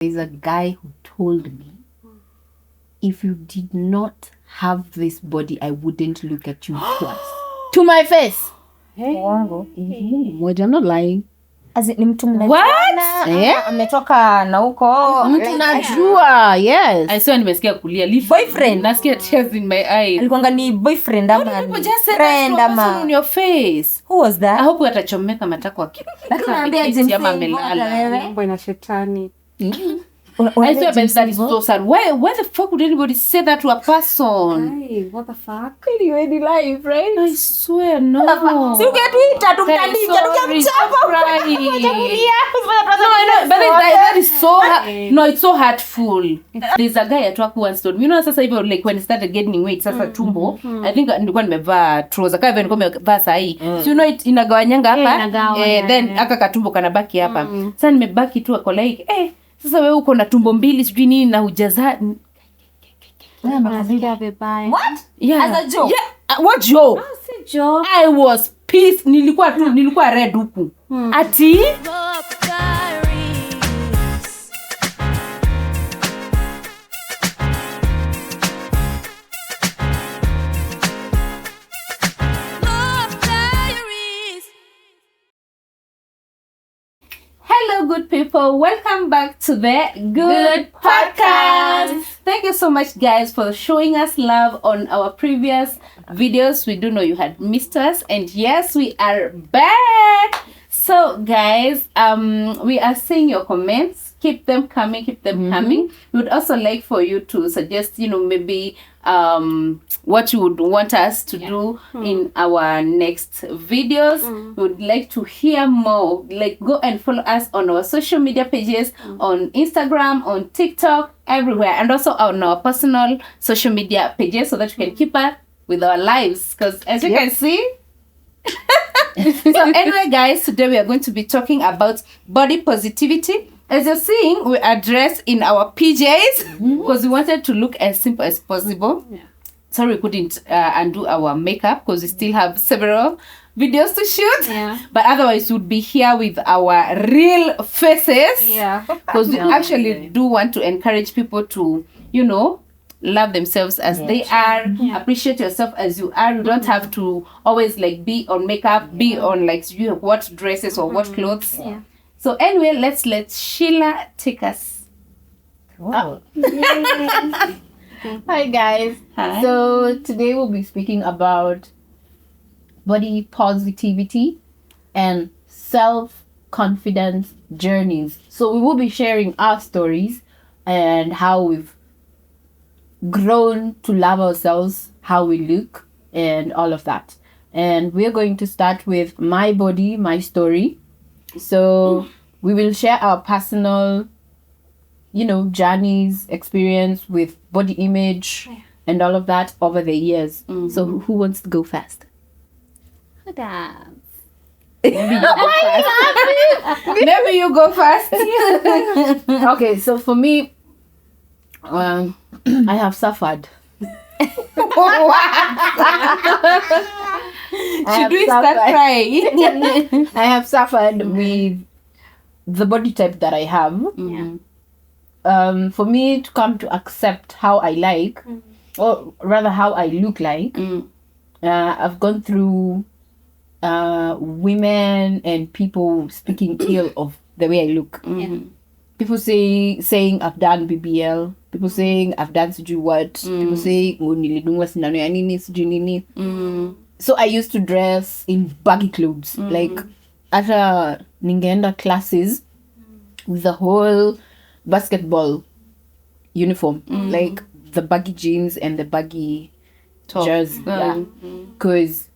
There's a guy who told me, if you did not have this body, I wouldn't look at you twice. To my face. I'm not lying. Ni mtu mnajuana, ametoka na huko. Mtu najua, yes. I saw nimesikia kulia. Boyfriend. Nasikia tears in my eyes. Alikuwa ni boyfriend ama friend ama on your face. Who was that? I hope atachomeka matako akili. Naambia James amelala. Mambo ina shetani. I swear that is so sad. Why the fuck would anybody say that to a person? Hey, what the fuck? Anyway, the life, right? I swear, no. Si ungetuita tumtandike tukimchapa. No, but that is so no, it's so hurtful. There's a guy at work who once told me, you know, sasa hivyo like when I started getting weight, sasa tumbo, I think nilikuwa nimevaa trouser, kama nilikuwa nimevaa sahi. So you know it inagawanyanga hapa, then aka katumbo kanabaki hapa. Sasa nimebaki tu ako like, sasa wewe uko na tumbo mbili sijui nini na hujaza. What? Yeah. As a joke? Yeah. What joke? Joke. I was pissed. Nilikuwa red huku. Ati? Hello, good people. Welcome back to the Good Podcast. Thank you so much, guys, for showing us love on our previous videos. We do know you had missed us, and yes, we are back. So, guys, we are seeing your comments. Keep them coming. We would also like for you to suggest, maybe what you would want us to do in our next videos. We would like to hear more. Like, go and follow us on our social media pages, on Instagram, on TikTok, everywhere, and also on our personal social media pages, so that you can keep up with our lives. Because as you can see. So anyway, guys, today we are going to be talking about body positivity. As you're seeing, we are dressed in our PJs because we wanted to look as simple as possible. Yeah. Sorry we couldn't undo our makeup because we still have several videos to shoot. Yeah. But otherwise, we would be here with our real faces. Yeah. Because we actually do want to encourage people to, love themselves as they are. Yeah. Appreciate yourself as you are. You don't have to always be on makeup, be on what dresses or what clothes. Yeah. So anyway, let's let Sheila take us. Cool. Hi guys. Hi. So today we'll be speaking about body positivity and self-confidence journeys. So we will be sharing our stories and how we've grown to love ourselves, how we look, and all of that. And we're going to start with my body, my story. So we will share our personal, journeys, experience with body image and all of that over the years. So who wants to go first? Maybe you go first. Okay, so for me, I have suffered. Should we start crying? I have suffered with the body type that I have. For me to come to accept how I like, or rather how I look like, I've gone through women and people speaking ill of the way I look. People saying I've done BBL. People saying I've done sijui what. People saying nilidungwa sindano ya nini sijui nini. So I used to dress in baggy clothes. Like after ningeenda classes with the whole basketball uniform. Like the baggy jeans and the baggy jersey. Yeah. Because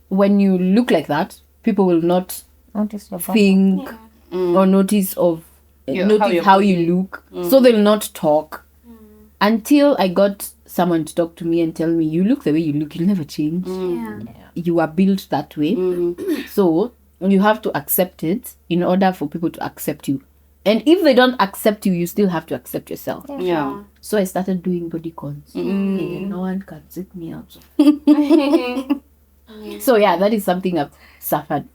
when you look like that, people will not think or notice how you look. So they'll not talk until I got someone to talk to me and tell me, you look the way you look, you'll never change. You are built that way. So you have to accept it in order for people to accept you. And if they don't accept you, you still have to accept yourself. Yeah. So I started doing body cons. No one can sit me out. So yeah, that is something I've suffered.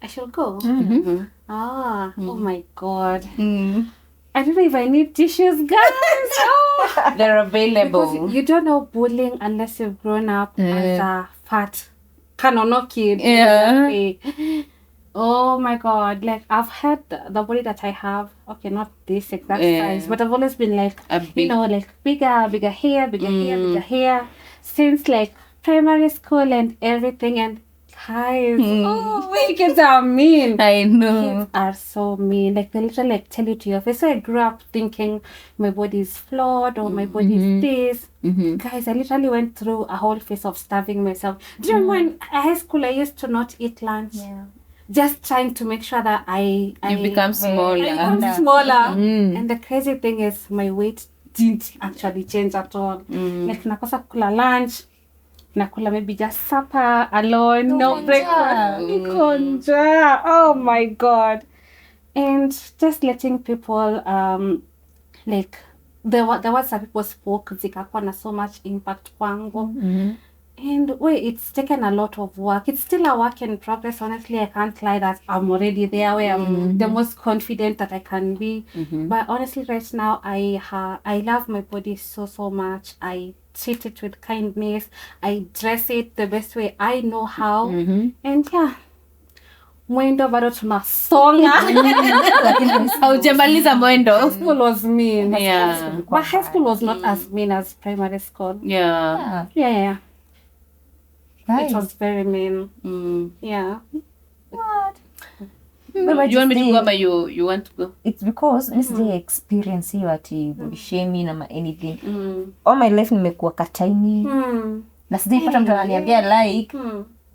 I should go. Mm-hmm. Oh my God. I don't know if I need tissues, guys. Oh. They're available. Because you don't know bullying unless you've grown up as a fat kanono kid. Yeah. Oh my God. Like, I've had the body that I have. Okay, not this exact size, but I've always been like, you know, like bigger hair, bigger hair. Since like primary school and everything. And guys, oh, kids are mean. I know. Kids are so mean. Like, they literally like tell you to your face. So I grew up thinking my body is flawed or my body is this. Guys, I literally went through a whole phase of starving myself. Do you remember in high school I used to not eat lunch? Yeah. Just trying to make sure that I become smaller. I become smaller. And the crazy thing is my weight didn't actually change at all. Like, nakosa kula lunch. Nakula maybe just supper alone, no breakfast. Nikonja. Oh my God. And just letting people like the words that people spoke zikakuwa na so much impact kwangu. And wait, it's taken a lot of work. It's still a work in progress. Honestly, I can't lie that I'm already there where I'm the most confident that I can be. But honestly, right now, I love my body so much. I treat it with kindness. I dress it the best way I know how. And yeah, mwendo bado tunasonga. Haujamaliza mwendo. School was mean. Yeah. But high school was not as mean as primary school. Yeah. Yeah. Guys. It was very mean. Yeah. You want me to go ama you want to go? It's because this day experience hiyo ati body shaming ama anything. All my life nimekuwa kataini. Na sijaipata mtu ananiambia like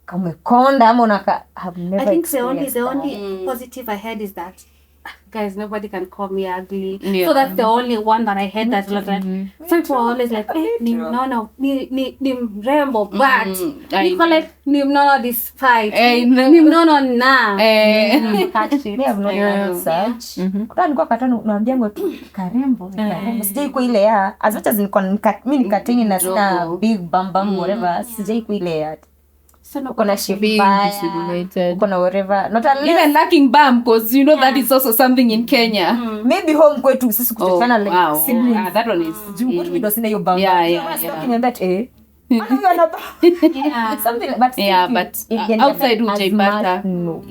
kama umekonda ama unaka have never. I think the only positive I had is that guys, nobody can call me ugly. Yeah. So that's the only one that I had that was like, so people are always like, ni mrembo, but people like, ni mnono this fight, ni mnono na. Actually, I have not done such. Kuna nilikuwa katano unaambiango tu karembo. Sijai kwa ile ya as much as mimi nikatini na sina big bam whatever. Sijai kwa ile ya. So no, Uko na shibaya. Uko na whatever. Not unless even lacking bum, because you know that is also something in Kenya. Maybe home kwetu sisi kutokana like wow. siblings. That one is Kwetu ndio sina hiyo bamba. Yeah. That something but outside hujaipata. No.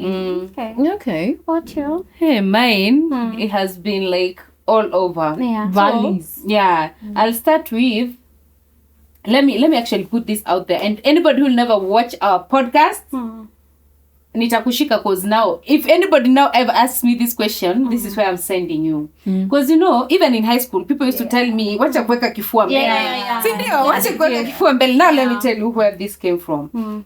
Okay. what you? Hey, mine it has been like all over. Yeah. Valleys. Yeah. I'll start with let me actually put this out there, and anybody who will never watch our podcast, nitakushika, cause now if anybody now ever asks me this question, this is where I'm sending you, because you know even in high school people used to tell me wacha kuweka kifua mbele. Sindio, wacha kuweka kifua mbele. Now let me tell you where this came from.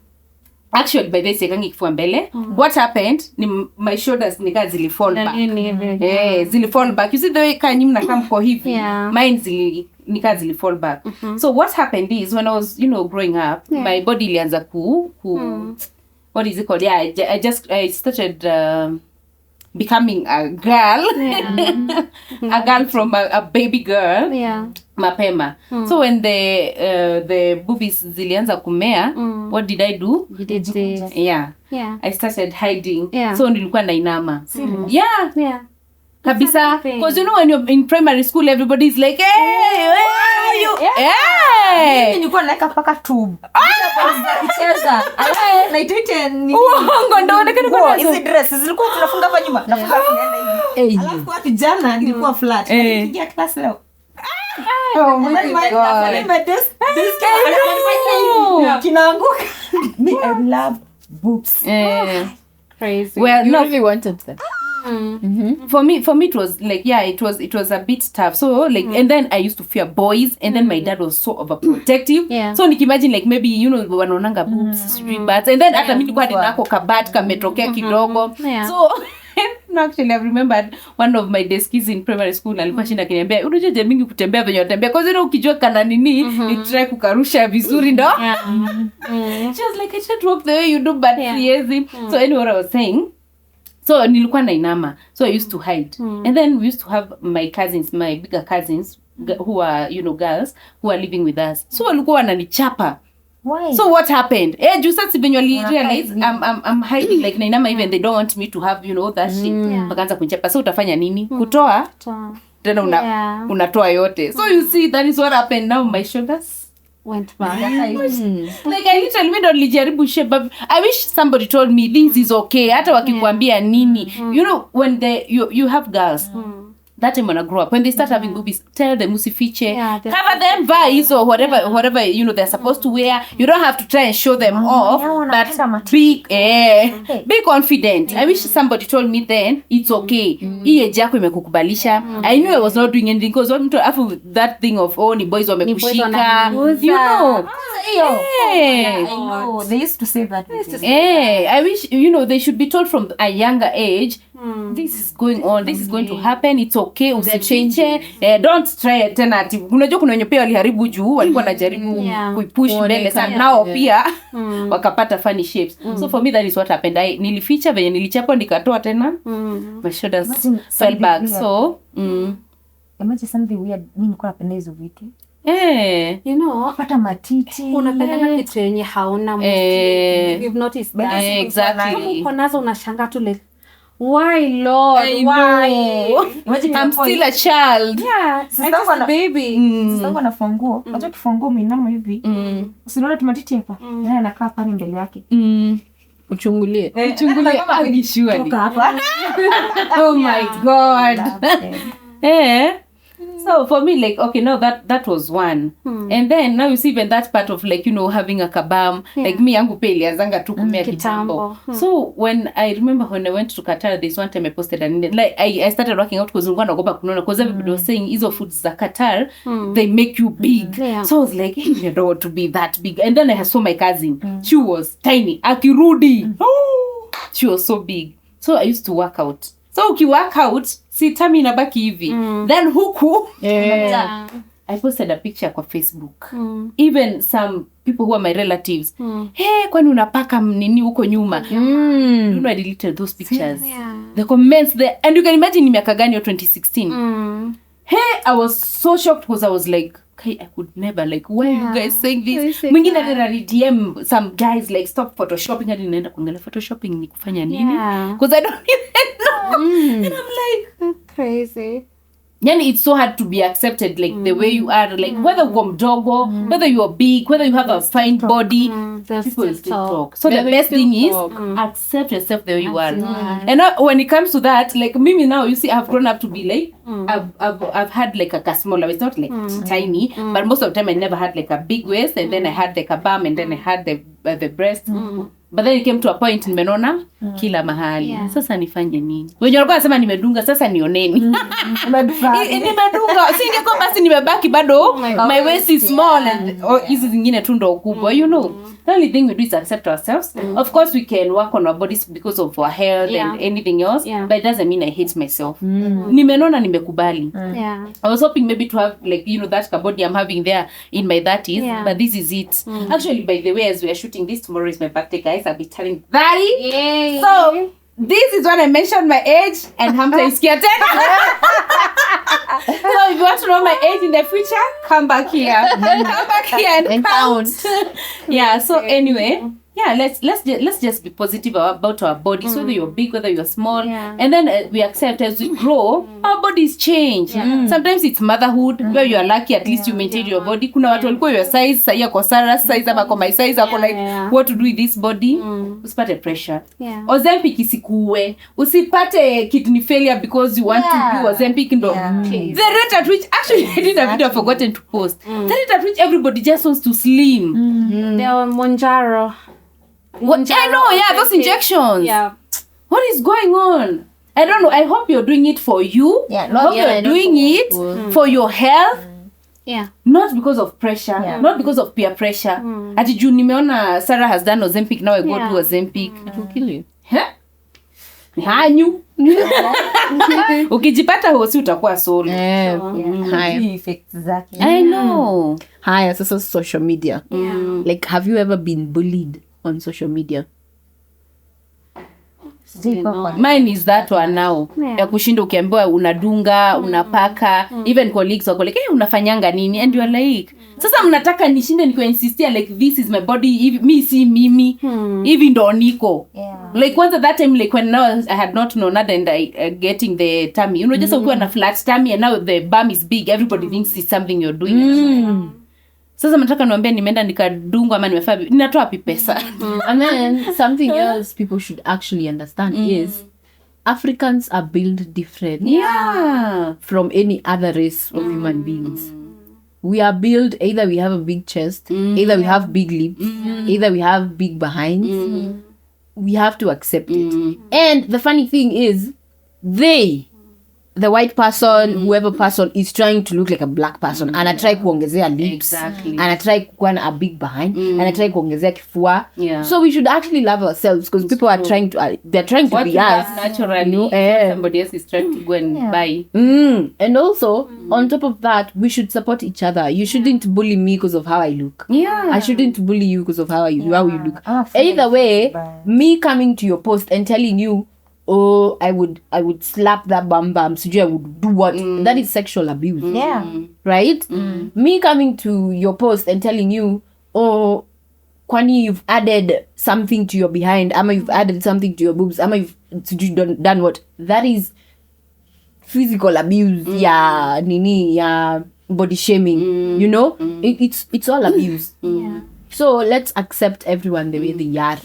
Actually by this yekangi kifua mbele. What happened ni my shoulders nika zili fall back. Zili fall back. You see the way kanyi mnakaa mko hivi. Mine nika zili fall back. So what happened is when I was, you know, growing up, my body ilianza ku what is it called? Yeah, I started becoming a girl. A girl from a baby girl. Mapema. So when the boobies zilianza kumea, what did I do? You did this. Yeah. I started hiding. So nilikuwa nainama. Yeah. Kabisa. Because you know when you're in primary school, everybody is like, hey, where are you? Hey! Nilikuwa naeka paka tube. Kucheza. Na ituite ni. Uongo ndo onekana kwa hizi dress zilikuwa tunafunga hapa nyuma. Nafunga tunaenda hivi. Alafu kwa kijana nilikuwa flat. Nikiingia class leo. Oh my God. Kinaanguka. Me, I love boobs. Crazy. Well, You no, really wanted that. for me it was like, yeah, it was a bit tough. So like and then I used to fear boys, and then my dad was so overprotective. So nikimagine like maybe, you know, wanaonanga boobs, butts, and then hata mimi nilikuwa ninako kabat kametokea kidogo. So no, actually I've remembered one of my deskis in primary school alikuwa shinda kiniambia, unajua je mingi kutembea venye unatembea, because you know ukijua kana nini you try kukarusha vizuri ndo. She was like, I should walk the way you do, but siezi. So anyway, what I was saying, so nilikuwa nainama, so I used to hide. And then we used to have my cousins, my bigger cousins who are, you know, girls who are living with us. So walikuwa wananichapa Why? So what happened? Juu sasa eventually realize I'm hiding like nainama even they don't want me to have, you know, that shit. Wakaanza kunichapa. So utafanya nini? Kutoa. Tena unatoa yote. So you see that is what happened now. My shoulders went back. Like I literally don't lijaribu shape, but I wish somebody told me this is okay. Hata wakikwambia nini. You know, when you have girls, that time when I grow up, when they start having boobies, tell them usifiche, cover them, vice or whatever you know they're supposed to wear. You don't have to try and show them off, but be confident. I wish somebody told me then it's okay. Hii age yako imekukubalisha. I knew I was not doing anything because after that thing of ni boys wamekushika, you know. I know. They used to say that. I wish, you know, they should be told from a younger age, this is going on, this is going to happen, it's okay, usifiche. Don't try tena ati. Unajua kuna wenye pia waliharibu juu, walikuwa najaribu kuipush mbele sana. Nao pia wakapata funny shapes. So for me that is what happened. Nilificha venye nilichapa nikatoa tena. My shoulders fell back. So, imagine something weird. Mimi nilikuwa napenda hizo vitu. You know, pata matiti. Unapenda kitu yenye hauna most. You've noticed that. Exactly. Uko nazo unashanga tu like, why Lord? Why? Imagine I'm still a child. Yeah, I'm just a baby. Sasa anafunguo. Unajua kifunguo minamo hivi. Usiona tumatiti hapa. Yeye anakaa pale mbele yake. Uchungulie. Agishua. Toka hapa. Oh my God. So for me, like, okay, no, that was one. And then now you see even that part of like, you know, having a kabam, like me yangu peli azanga tu kumea kitambo. So when I remember when I went to Qatar, this one time I posted an like I started working out because nilikuwa naogopa kunona because everybody was saying hizo foods za Qatar, they make you big. So I was like, hey, I don't want to be that big. And then I saw my cousin. She was tiny. Akirudi. She was so big. So I used to work out. So ukiwork out, si tummy inabaki hivi. Then huku, I posted a picture kwa Facebook. Even some people who are my relatives, hey, kwani unapaka nini huko nyuma? You know, I deleted those pictures. The comments there. And you can imagine ni miaka gani 2016. Hey, I was so shocked because I was like, okay, I could never, like, why are you guys saying this? Mwingine nani DM some guys like stop photoshopping, hadi naenda kuangalia photoshopping ni kufanya nini? Because I don't even know. And I'm like, crazy. Yani it's so hard to be accepted like the way you are, like whether uko mdogo, whether you are big, whether you have a fine body, people still talk. So the best thing is accept yourself the way you are. And now, when it comes to that, like Mimi now, you see, I've grown up to be like, I've had like a smaller, it's not like tiny, but most of the time I never had like a big waist, and then I had like a bum, and then I had the breast. But then it came to a point nimenona kila mahali. Sasa nifanye nini? Wenye walikuwa nasema nimedunga, sasa nioneni. Nimedunga. Singekuwa basi nimebaki bado my waist is small and hizi zingine tu ndo kubwa, you know. The only thing we do is accept ourselves. Of course we can work on our bodies because of our health and anything else, but it doesn't mean I hate myself. Nimenona nimekubali. I was hoping maybe to have like, you know, that body I'm having there in my 30s, but this is it. Actually, by the way, as we are shooting this, tomorrow is my birthday, guys. I'll be turning 30. Yay. So this is when I mentioned my age, and Hamza is scared. So if you want to know my age in the future, come back here. Come back here and count. Yeah. So anyway, let's just be positive about our bodies, whether you're big, whether you're small, and then we accept as we grow, our bodies change. Sometimes it's motherhood where you are lucky, at least you maintain your body. Kuna watu walikuwa your size, sasa yako Sarah size ama kwa my size, ako like what to do with this body. Usipate pressure. Ozempic isikuwe. Usipate kidney failure because you want to do Ozempic ndo. The rate at which actually I did a video I've forgotten to post. The rate at which everybody just wants to slim. They are Monjaro. What? I know, those injections. Yeah. What is going on? I don't know. I hope you're doing it for you. I hope you're doing it for your health. Not because of pressure. Not because of peer pressure. Ati juu nimeona Sarah has done Ozempic, now I go do Ozempic. It will kill you. Hanyu. Ukijipata hosi utakuwa solo. Effects zake. I know. Haya, sasa social media. Like, have you ever been bullied on social media? Mine is that one now. Ya kushinda ukiambiwa unadunga, unapaka, even colleagues wako like, unafanyanga nini? And you are like, sasa mnataka nishinde niko insistia like this is my body, me si mimi, hivi ndo niko. Like once that time like when now I had not known that and I getting the tummy. Just ukiwa na flat tummy and now the bum is big, everybody thinks it's something you're doing. Sasa nataka niwaambie nimeenda nikadungwa ama nimefaa ninatoa wapi pesa. And then something else people should actually understand is Africans are built different from any other race of human beings. We are built, either we have a big chest, either we have big lips, either we have big behinds. We have to accept it. And the funny thing is, the white person, whoever person is trying to look like a black person. And I try kuongezea lips. Exactly. And I try kuwa na a big behind. And I try kuongezea kifua. Yeah. So we should actually love ourselves because people are trying to, they're trying to What be you us. have naturally, somebody else is trying to go and buy. And also, on top of that, we should support each other. You shouldn't bully me because of how I look. Yeah. I shouldn't bully you because of how you look. Either way, me coming to your post and telling you, oh, I would slap that bum, so I would do what? That is sexual abuse. Yeah. Right? Me coming to your post and telling you, oh, Kwani, you've added something to your behind, ama you've added something to your boobs, ama you've done what? That is physical abuse. Yeah, body shaming. You know? It's all abuse. So let's accept everyone the way they are.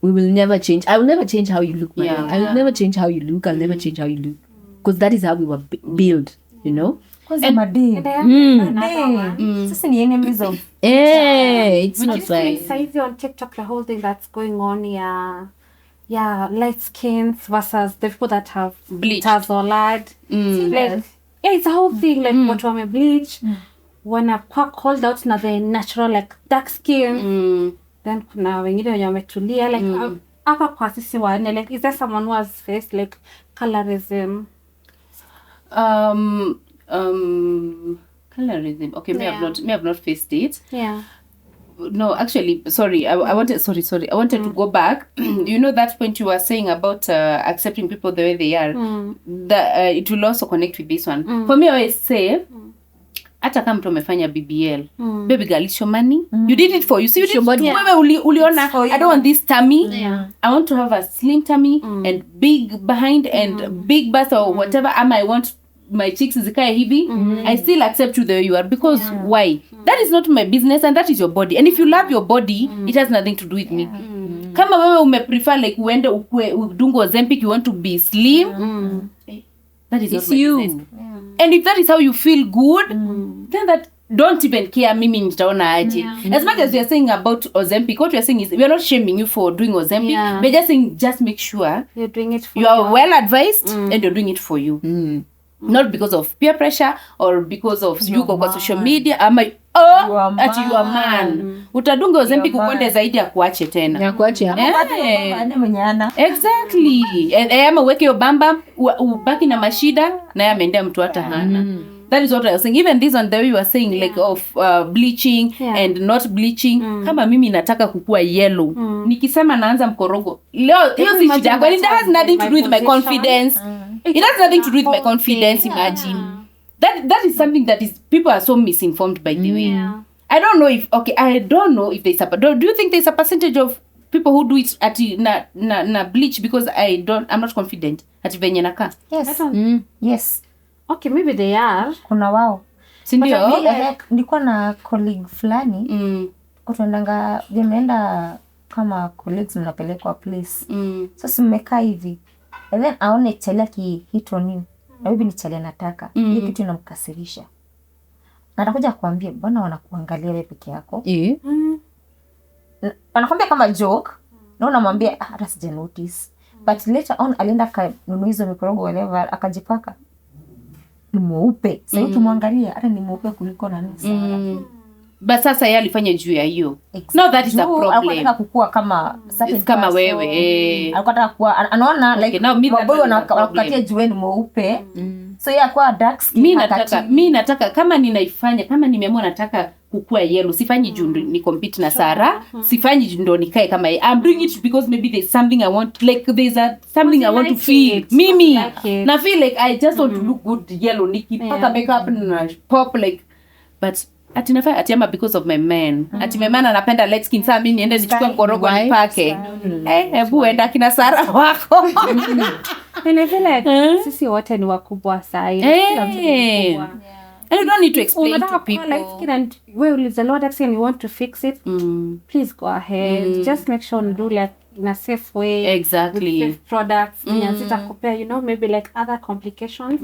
We will never change. I will never change how you look, man. I will never change how you look. I'll never change how you look. Because that is how we were built, you know? Sasa ni enemies of it's not right. Saizi on TikTok, the whole thing that's going on, light skins versus the people that have Bleached. Like, it's a whole thing, like what wame bleach, wanakuwa called out na the natural like dark skin. Then kuna wengine wenye wametulia like hapa kwa sisi wane, like is there someone who has faced like colorism? Colorism. Okay, may have not faced it. Yeah. No, actually, sorry. I wanted to go back. You know that point you were saying about accepting people the way they are. That it will also connect with this one. For me, I always say, hata kama mtu amefanya BBL, baby girl, it's your money. You did it for you. So you did it for you. Uliona, I don't want this tummy. I want to have a slim tummy and big behind and big bust or whatever. I want my cheeks zikae hivi. I still accept you the way you are because why? That is not my business and that is your body. And if you love your body, it has nothing to do with me. Kama wewe umeprefer like uende udungo Ozempic, you want to be slim. That is not my business. And if that is how you feel good, then that don't even care mimi nitaona aje. As much as we are saying about Ozempic, what we are saying is we are not shaming you for doing Ozempic. We're just saying just make sure you're doing it for you are well advised and you're doing it for you. Not because of peer pressure or because of you go kwa social media ama you are man. Utadunga Ozempic ukonde zaidi ya kuache tena. Ya kuache. Exactly. Ama uweke yo bamba ubaki na mashida na ya ameendea mtu hata hana. That is what I was saying. Even this on the way you were saying like of bleaching and not bleaching. Kama mimi nataka kukua yellow. Nikisema naanza mkorogo. Leo hiyo si shida. But it has nothing to do with my confidence. It has nothing to do with my confidence, imagine. That is something that is people are so misinformed by the way. I don't know if there's do you think there's a percentage of people who do it at na bleach because I'm not confident at venye naka? Yes. Yes. Okay, maybe they are. Kuna wao. Sindio? Nilikuwa na colleague fulani. Tunaendanga jemeenda kama colleagues mnapelekwa place. Sasa mmekaa hivi. And then aone chale hit on you. Na bibi ni chale nataka. Hiyo kitu inamkasirisha. Na atakuja kuambia bwana wanakuangalia wewe peke yako. Anakuambia kama joke. Na unamwambia hata sija notice. But later on alienda kanunua hizo mikorogo whatever akajipaka. Ni mweupe. Sasa ukimwangalia hata ni mweupe kuliko nani sana. But sasa yeye alifanya juu ya hiyo. No, that is a problem. Alikuwa kukua kama kama wewe. Alikuwa anataka kuwa anaona like maboy wanakatia jueni mweupe. So yeye akwa dark skin. Mimi nataka kama ninaifanya kama nimeamua nataka kukua yellow. Sifanyi juu ni compete na Sarah. Sifanyi juu ndo nikae kama I'm doing it because maybe there's something I want, like there's something I want to feel. Mimi na feel like I just want to look good yellow. Nikipaka makeup na pop like, but ati nafaa ati ama because of my man. Ati my man anapenda light skin, saa mimi niende nichukue mkorogo nipake. Hebu enda kina Sarah wako. And I feel like sisi wote ni wakubwa sahi. And you don't need to explain to people. Like skin and we will the Lord and you want to fix it. Please go ahead. Just make sure you do like in a safe way. Exactly. With safe products. Compare, you know, maybe like other complications.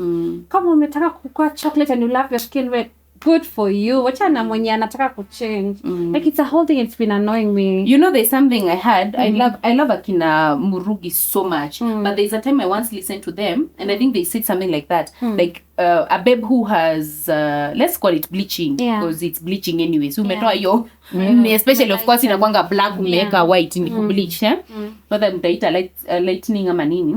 Kama umetaka kukua chocolate and you love your skin red, good for you. Wachana mwenye anataka kuchange. Like it's a whole thing. It's been annoying me. You know, there's something I had. I love Akina Murugi so much. But there's a time I once listened to them, and I think they said something like that. Like a babe who has let's call it bleaching, because it's bleaching anyway. So umetoa yo, especially of course inakwanga black umeweka white ni bleach, whether mtaita lightening ama nini.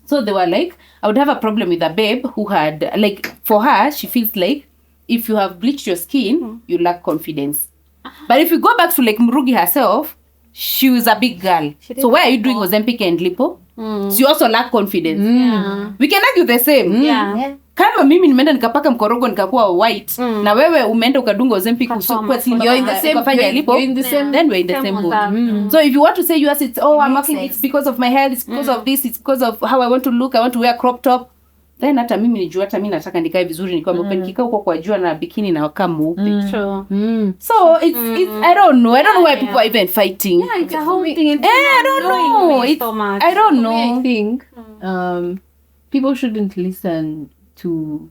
So they were like, I would have a problem with a babe who had, like, for her, she feels like if you have bleached your skin, you lack confidence. But if you go back to like Murugi herself, she was a big girl. So why are you doing Ozempic and lipo? She also lack confidence. We can argue the same. Kama mimi nimeenda nikapaka mkorogo nikakuwa white, na wewe umeenda ukadunga Ozempic usukua sini, you're in the same lipo, then we're in the same mood. So if you want to say yours, it's I'm working, it's because of my hair, it's because of this, it's because of how I want to look, I want to wear crop top. Then hata mimi nijua, hata mimi nataka nikae vizuri, nikiwa mweupe, nikikaa huko kwa jua na bikini na wakaa mweupe. So it's I don't know why people are even fighting. Yeah, it's a whole thing. I don't know. I don't know. I think people shouldn't listen to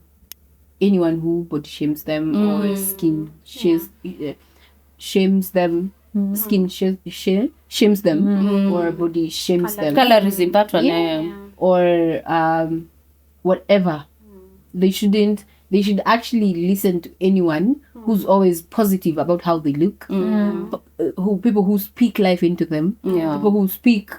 anyone who body shames them or skin shames them. Skin shames them or body shames them. Colorism, that one. Or whatever. They should actually listen to anyone who's always positive about how they look. People who speak life into them. People who speak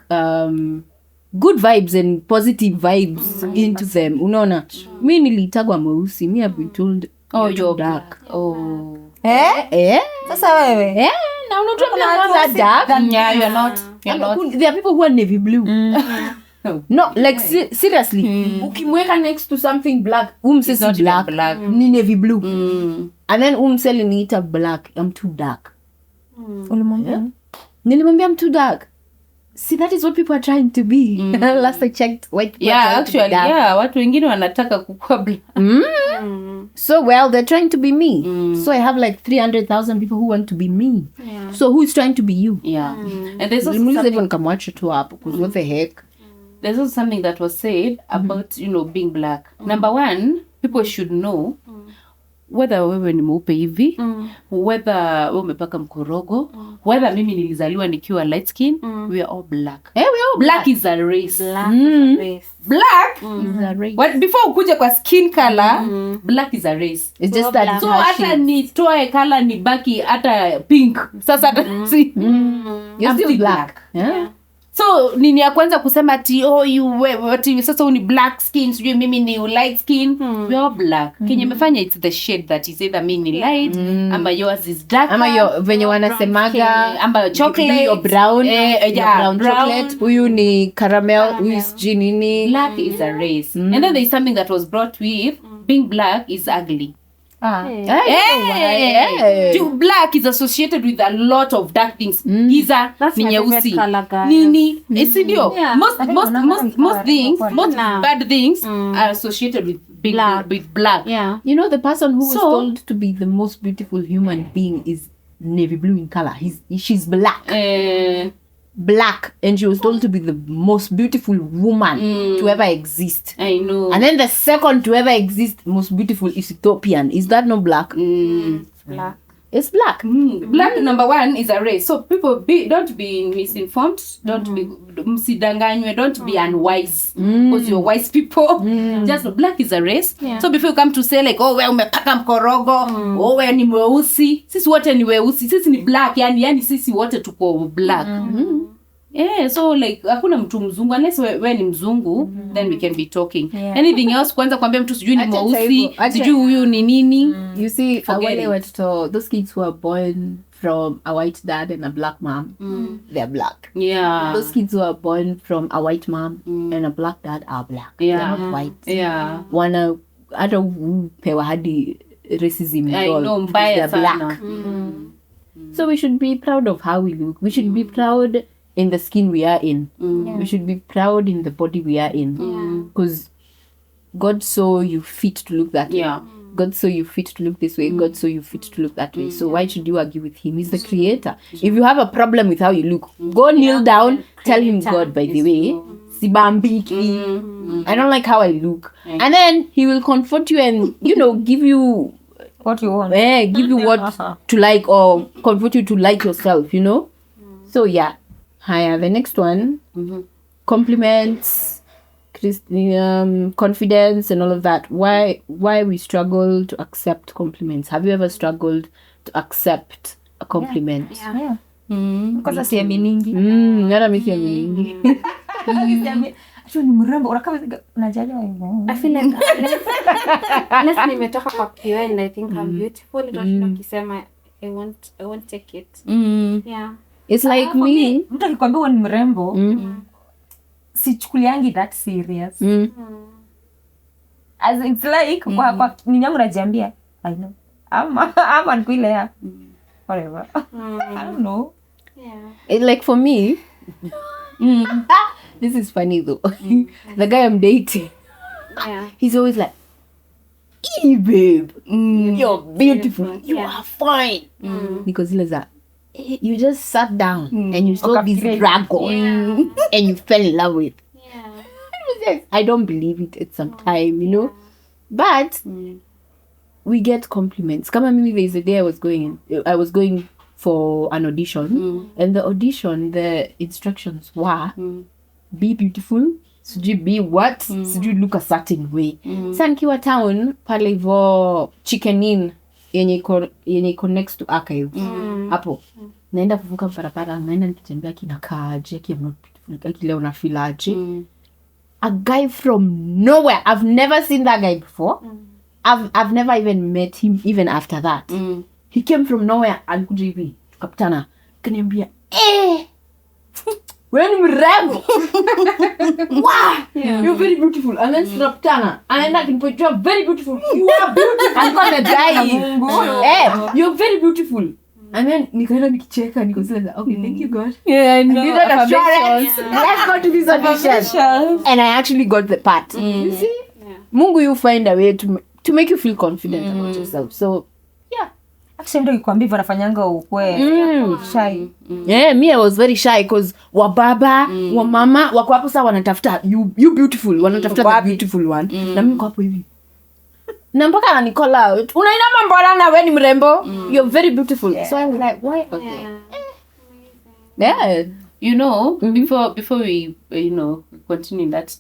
good vibes and positive vibes into them. Unaona, mimi nilitagwa mweusi, me have been told you're dark. Sasa wewe na unajua kuna dark. You're not. There are people who are navy blue. No, like seriously, ukimweka next to something black, says black, ni navy blue. And then selling black, I'm too dark. Nilimwambia I'm too dark. See, that is what people are trying to be. Last I checked, white people are trying to be dark. Watu wengine wanataka kukua black. So well, they're trying to be me. So I have like 300,000 people who want to be me. So who is trying to be you? And there's also something come watch it up, because what the heck? There's also something that was said about, being black. Number one, people should know whether wewe ni mweupe hivi, whether wewe umepaka mkorogo, whether mimi nilizaliwa nikiwa light skin, we are all black. We are all black is a race. Black is a race. What, before ukuje kwa skin color, black is a race. It's just that so hata nitoe color ni baki hata pink. Sasa see. You're still black. Yeah. So nini ya kwanza kusema ati ati sasa uni black skin, sijui mimi ni light skin. We are black. Kenye mefanya it's the shade that is either mimi ni light ama yours is dark ama venye wanasemaga ama chocolate, you're brown, brown brown chocolate, huyu ni caramel, huyu is nini. Black is a race. And then there is something that was brought with being black is ugly. Black is associated with a lot of dark things. Giza ni nyeusi. Nini? Isidio. Most bad things are associated with black. Yeah. You know, the person who was told to be the most beautiful human being is navy blue in color. She's black. Black, and she was told to be the most beautiful woman to ever exist. I know. And then the second to ever exist, most beautiful, is Ethiopian. Is that not black? Black. It's black. Black, number one, is a race. So people don't be misinformed. Don't be msidanganywe. Don't be unwise. Because you're wise people. Just black is a race. Yeah. So before you come to say like, we umepaka mkorogo, we ni mweusi. Sisi wote ni weusi. Sisi ni black. Yani sisi wote tuko black. So like hakuna mtu mzungu unless we ni mzungu then we can be talking. Anything else kwanza kwambia mtu sijui ni mweusi, sijui huyu ni nini. You see, wale watoto, those kids who are born from a white dad and a black mom, they're black. Yeah. Those kids who are born from a white mom and a black dad are black. Yeah. They're not white. Yeah. Wana hata pewa hadi racism I know, mbaya they're black. sana. So we should be proud of how we look. We should be proud in the skin we are in. We should be proud in the body we are in. Because God saw you fit to look that way. Yeah. God saw you fit to look this way. God saw you fit to look that way. So why should you argue with him? He's the creator. If you have a problem with how you look, go kneel down, tell him, God, by the way, Sibambiki, I don't like how I look. And then he will comfort you and, give you what you want. give you what to like or comfort you to like yourself, So yeah. Higher. The next one, compliments, confidence and all of that. Why we struggle to accept compliments? Have you ever struggled to accept a compliment? Yeah. Because siaminingi. Nara mimi siaminingi. Ni mrembo unajaliwa hivyo. I feel like unless nimetoka kwa kioo and I think I'm beautiful, ndio nikisema I won't take it. Yeah. It's like me. Mtu akikwambia wewe ni mrembo, sichukuliangi that serious. As it's like kwa nini yangu najiambia, I know. Ama nikuile ya. Whatever. I don't know. Yeah. It's like for me. This is funny though. The guy I'm dating. Yeah. He's always like, "Hey babe, you're beautiful. You are fine." Because he was like, you just sat down and you saw this dragon and you fell in love with. Yeah. I don't believe it at some time, But we get compliments. Kama mimi, there's a day I was going for an audition, and the audition, the instructions were be beautiful, sijui be what, sijui look a certain way. Sasa nikiwa town pale hivyo Chicken Inn yenye iko next to archive hapo naenda kuvuka barabara, naenda nikitembea kinakaaje, leo na filaje. A guy from nowhere, I've never seen that guy before. I've never even met him even after that. He came from nowhere, alikuja hivi tukapatana, kaniambia wewe ni mrembo. Wow, you're very beautiful. And then tunapatana, anaenda akinipotea, very beautiful. You are beautiful. Alikuwa amedai. You're very beautiful. And then nikaenda nikicheka, nikasema, okay, thank you God. Yeah, I know. Let's go to this audition. And I actually got the part. You see? Mungu, you find a way to make you feel confident about yourself. So, yeah. Actually, ndio kikwambia wanafanyanga ukwe shy. Yeah, me I was very shy because wababa, wamama wako hapo sasa wanatafuta you beautiful, wanatafuta the beautiful one. Na mimi niko hapo hivi. Na mpaka ananikola out. Unainama mbona na wewe ni mrembo? You're very beautiful. Yeah. So I was like, why? Okay. Yeah. Before we continue that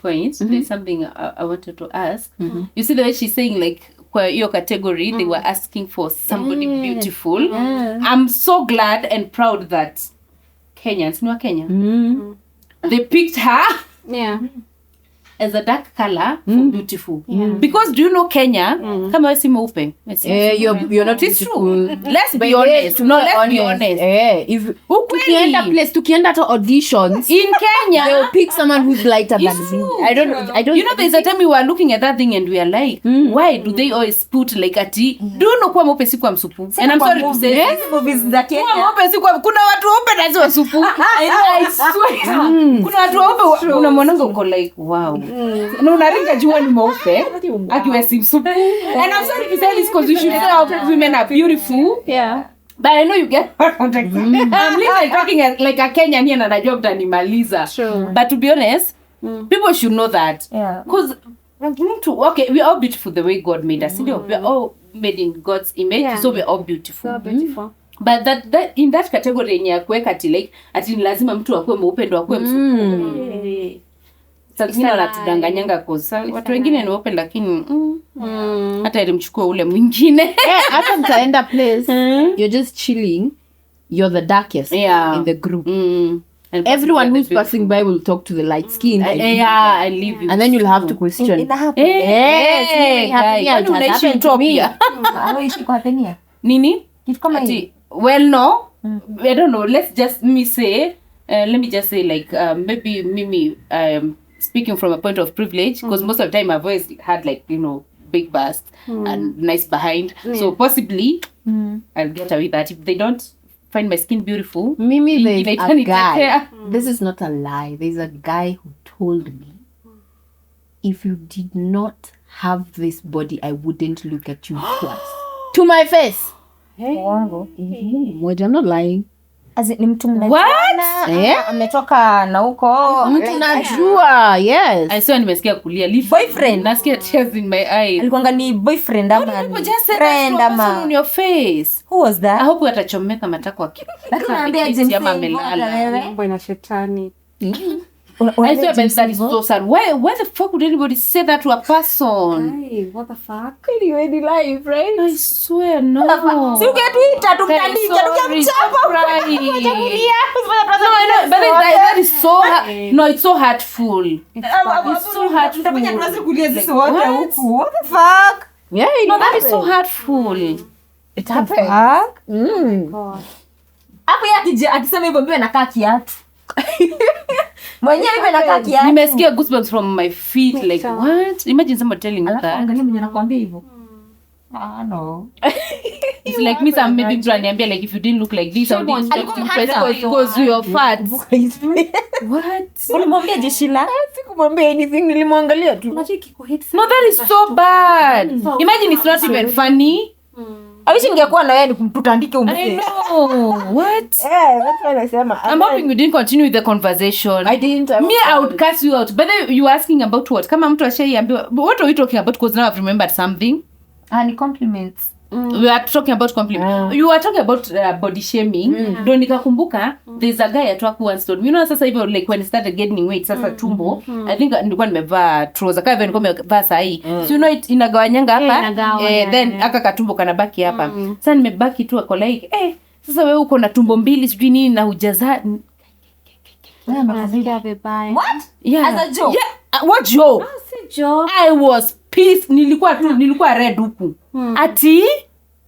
point, there's something I wanted to ask. You see the way she's saying, like, kwa your category, they were asking for somebody beautiful. I'm so glad and proud that Kenyans, Kenya, they picked her as a dark color for beautiful. Because do you know Kenya? Kama wewe si mweupe. You're not true. Let's be honest. Let's be honest. If tukienda to auditions in Kenya, they'll pick someone who's lighter than me. I don't. There's a time we were looking at that thing and we are like, why do they always put like ati? Do you know kwa mweupe si kwa msupu? And I'm sorry to say, movies za Kenya. Kwa mweupe si kwa, kuna watu weupe na si wasupu. I swear. Kuna watu weupe unamwona uko like, wow. No, unaringa jua ni mweupe akiwa si msupu. And I'm sorry to say this because we should say how women are beautiful. Yeah. But I know you get context. I'm literally talking like a Kenyan here na najua mtanimaliza. Sure. But to be honest, people should know that. Yeah. Because we are all beautiful the way God made us. We are all made in God's image, so we are all beautiful. So beautiful. But that in that category yenye ya kuweka ati lazima mtu akue mweupe ndo akue msupu. Sasa wanatudanganyanga kosa. Watu wengine ni weupe lakini hata ilimchukua ule mwingine. Hata mtaenda place, you're just chilling, you're the darkest in the group. And everyone possibly who's the passing by will talk to the light skin. I leave you. And then you'll have to question. Ina happen. Yes, Kwani unaishi utopia? Hawaishi kwa hapenia. Nini? Kitu kama hiyo. Ati, well, no. I don't know. Let me just say like maybe Mimi speaking from a point of privilege, because most of the time I've always had like, you know, big bust and nice behind. So possibly I'll get away with that if they don't find my skin beautiful. Mimi, there's they a turn it guy. hair. This is not a lie. There's a guy who told me, if you did not have this body, I wouldn't look at you twice. To my face. Wangu. What? I'm not lying. As in, ni mtu mnajuana. What? Yeah. Ametoka na huko. Mtu najua, yes. I saw nimesikia kulia. Boyfriend. Nasikia tears in my eyes. Alikuanga ni boyfriend ama People just said friend that to a person ama. on your face. Who was I that? hope atachomeka matako akiwa. Lakini naambia Ama jinsi amelala. wewe. Mambo ina shetani. I swear that is so sad. Why the fuck would anybody say that to a person? Hey, what the fuck? Anyway, life, right? I swear, no. Si ungetuita tumtandike tukimchapa. No, I know, but that is so no, it's so hurtful. It's so hurtful. Tutafanya tuanze kulia sisi Like, wote what? huku. What the fuck? Yeah, No, that is so hurtful. It happened. Fuck. God. Hapo yeye akisema hivyo mbona nakaa kiatu. Mwenyewe hivyo nakaa kiatu. Nimesikia goosebumps from my feet. Like, what? Imagine somebody telling me Alafu that. angalia mwenye anakuambia hivyo. No. It's like me, some maybe mtu aniambia like if you didn't look like this, I would expect you because you're fat. What? Ulimwambia Jeshila? Sikumwambia anything, nilimwangalia tu. Unajua ikikuhit No, that is so bad. Imagine it's not even funny. Awishi ningekuwa na yeye tutandike I umbe. know. What? Yeah, that's what I said. I'm hoping you didn't continue with the conversation. I didn't. I would cast you out. But then you were asking about what? Kama mtu ashaiambiwa. What are we talking about? Because now I've remembered something. Ni compliments. We are talking about compliment. You are talking about body shaming. Ndio nikakumbuka there's a guy at work who once told me, you know, sasa hivyo like when I started gaining weight, sasa tumbo, I think nilikuwa nimevaa trouser kama vile nilikuwa nimevaa sahi. So you know it inagawanyanga hapa, then aka katumbo kanabaki hapa. Sasa nimebaki tu ako like, sasa wewe uko na tumbo mbili sijui nini na hujaza. Nasikia vibaya. What? Yeah. As a joke? Yeah. What joke? Si joke. I was pissed. Nilikuwa red huku. Ati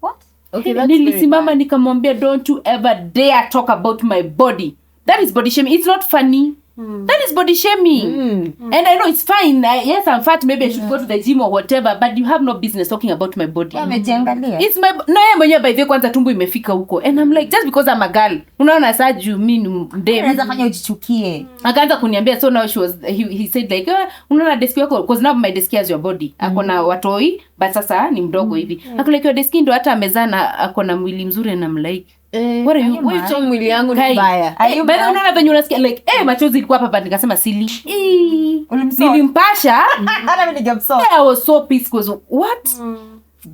What? Okay, that's nilisimama nikamwambia, don't you ever dare talk about my body. That is body shaming. It's not funny. That is body shaming. And I know it's fine. Yes, I'm fat. Maybe I should go to the gym or whatever. But you have no business talking about my body. Amejiangalia. It's my no, yeye mwenyewe by the way kwanza tumbo imefika huko. And I'm like, just because I'm a girl. Unaona saa juu mimi dem. Unaweza fanya ujichukie. Akaanza kuniambia, so now he said like, unaona desk yako, because now my desk has your body. Akona watoi, but sasa ni mdogo hivi. Ako like your desk ndio hata amezana, akona mwili mzuri na mlike. What are you mwili yangu ni mbaya. By the unaona venye unasikia like machozi ilikuwa hapa, nikasema sili. Nilimpasha. Hata mimi ningemsoma. I was so pissed because what?